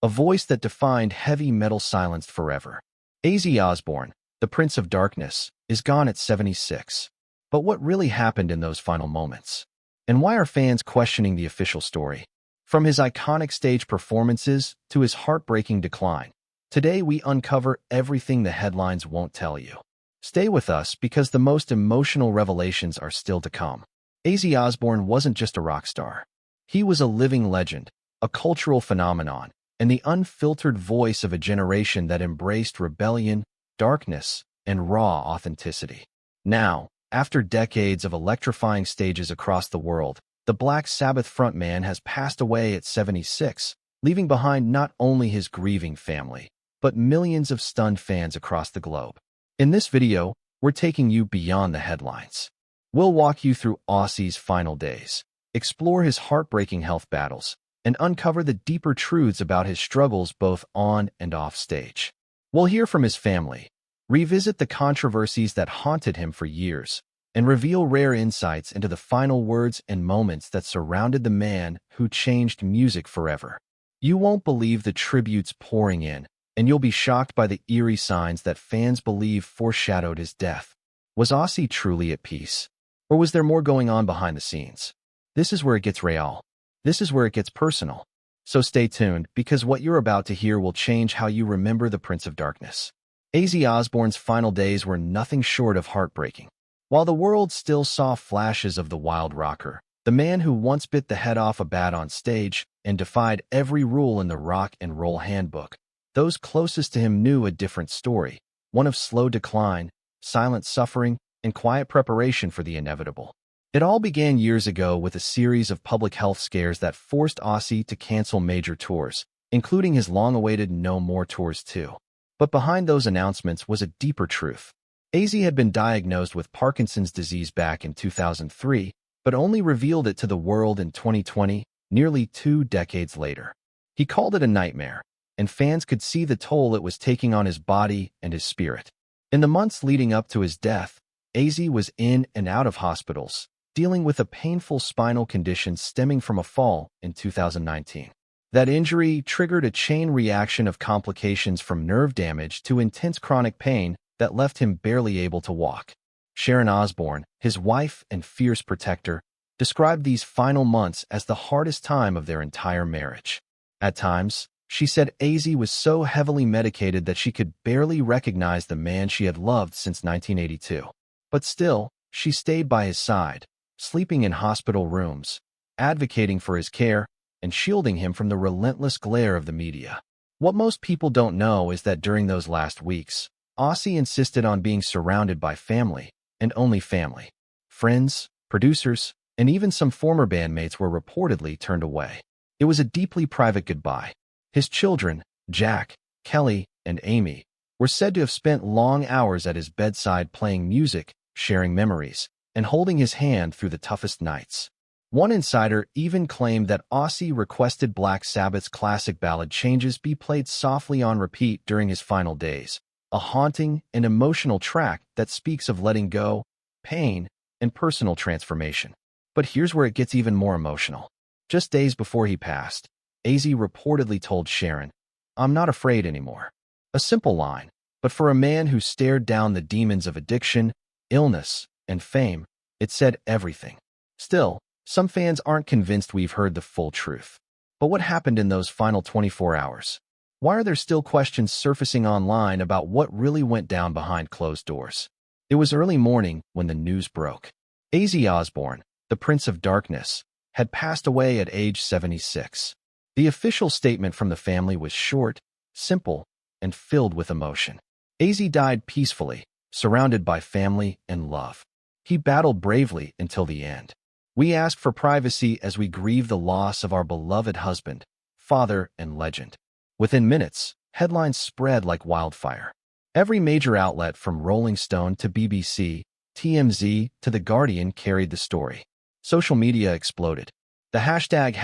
a voice that defined heavy metal silenced forever. Ozzy Osbourne, the Prince of Darkness, is gone at 76. But what really happened in those final moments? And why are fans questioning the official story? From his iconic stage performances to his heartbreaking decline, today we uncover everything the headlines won't tell you. Stay with us because the most emotional revelations are still to come. Ozzy Osbourne wasn't just a rock star. He was a living legend, a cultural phenomenon, and the unfiltered voice of a generation that embraced rebellion, darkness, and raw authenticity. Now, after decades of electrifying stages across the world, the Black Sabbath frontman has passed away at 76, leaving behind not only his grieving family, but millions of stunned fans across the globe. In this video, we're taking you beyond the headlines. We'll walk you through Ozzy's final days, explore his heartbreaking health battles, and uncover the deeper truths about his struggles both on and off stage. We'll hear from his family, revisit the controversies that haunted him for years, and reveal rare insights into the final words and moments that surrounded the man who changed music forever. You won't believe the tributes pouring in, and you'll be shocked by the eerie signs that fans believe foreshadowed his death. Was Ozzy truly at peace? Or was there more going on behind the scenes? This is where it gets real. This is where it gets personal. So stay tuned, because what you're about to hear will change how you remember the Prince of Darkness. Ozzy Osbourne's final days were nothing short of heartbreaking. While the world still saw flashes of the wild rocker, the man who once bit the head off a bat on stage and defied every rule in the rock and roll handbook, those closest to him knew a different story, one of slow decline, silent suffering, and quiet preparation for the inevitable. It all began years ago with a series of public health scares that forced Ozzy to cancel major tours, including his long-awaited No More tours too. But behind those announcements was a deeper truth. Ozzy had been diagnosed with Parkinson's disease back in 2003, but only revealed it to the world in 2020, nearly 2 decades later. He called it a nightmare, and fans could see the toll it was taking on his body and his spirit. In the months leading up to his death, Ozzy was in and out of hospitals, dealing with a painful spinal condition stemming from a fall in 2019. That injury triggered a chain reaction of complications from nerve damage to intense chronic pain that left him barely able to walk. Sharon Osbourne, his wife and fierce protector, described these final months as the hardest time of their entire marriage. At times, she said Ozzy was so heavily medicated that she could barely recognize the man she had loved since 1982. But still, she stayed by his side, sleeping in hospital rooms, advocating for his care, and shielding him from the relentless glare of the media. What most people don't know is that during those last weeks, Ozzy insisted on being surrounded by family, and only family. Friends, producers, and even some former bandmates were reportedly turned away. It was a deeply private goodbye. His children, Jack, Kelly, and Amy, were said to have spent long hours at his bedside playing music, sharing memories, and holding his hand through the toughest nights. One insider even claimed that Ozzy requested Black Sabbath's classic ballad Changes be played softly on repeat during his final days, a haunting and emotional track that speaks of letting go, pain, and personal transformation. But here's where it gets even more emotional. Just days before he passed, Ozzy reportedly told Sharon, "I'm not afraid anymore." A simple line, but for a man who stared down the demons of addiction, illness, and fame, it said everything. Still, some fans aren't convinced we've heard the full truth. But what happened in those final 24 hours? Why are there still questions surfacing online about what really went down behind closed doors? It was early morning when the news broke. Ozzy Osbourne, the Prince of Darkness, had passed away at age 76. The official statement from the family was short, simple, and filled with emotion. Ozzy died peacefully, surrounded by family and love. He battled bravely until the end. We ask for privacy as we grieve the loss of our beloved husband, father, and legend. Within minutes, headlines spread like wildfire. Every major outlet from Rolling Stone to BBC, TMZ to The Guardian carried the story. Social media exploded. The hashtag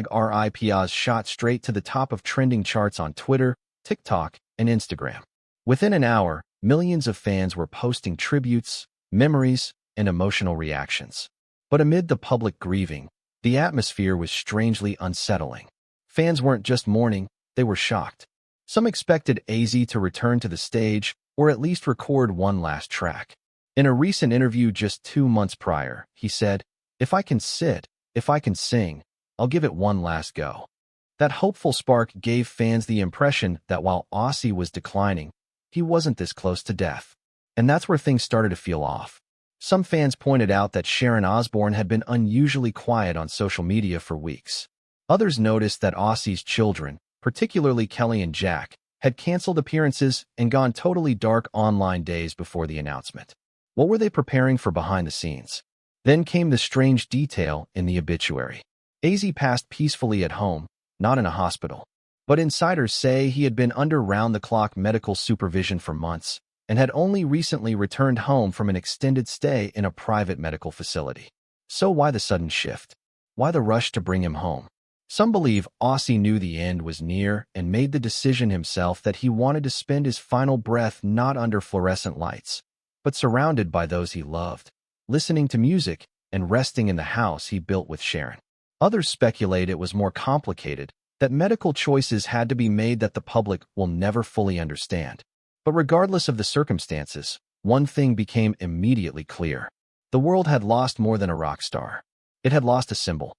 #RIPOz shot straight to the top of trending charts on Twitter, TikTok, and Instagram. Within an hour, millions of fans were posting tributes, memories, and emotional reactions. But amid the public grieving, the atmosphere was strangely unsettling. Fans weren't just mourning, they were shocked. Some expected Ozzy to return to the stage or at least record one last track. In a recent interview just 2 months prior, he said, "If I can sit, if I can sing, I'll give it one last go." That hopeful spark gave fans the impression that while Ozzy was declining, he wasn't this close to death. And that's where things started to feel off. Some fans pointed out that Sharon Osbourne had been unusually quiet on social media for weeks. Others noticed that Ozzy's children, particularly Kelly and Jack, had canceled appearances and gone totally dark online days before the announcement. What were they preparing for behind the scenes? Then came the strange detail in the obituary. Ozzy passed peacefully at home, not in a hospital. But insiders say he had been under round-the-clock medical supervision for months and had only recently returned home from an extended stay in a private medical facility. So why the sudden shift? Why the rush to bring him home? Some believe Ozzy knew the end was near and made the decision himself that he wanted to spend his final breath not under fluorescent lights, but surrounded by those he loved, listening to music and resting in the house he built with Sharon. Others speculate it was more complicated, that medical choices had to be made that the public will never fully understand. But regardless of the circumstances, one thing became immediately clear. The world had lost more than a rock star. It had lost a symbol.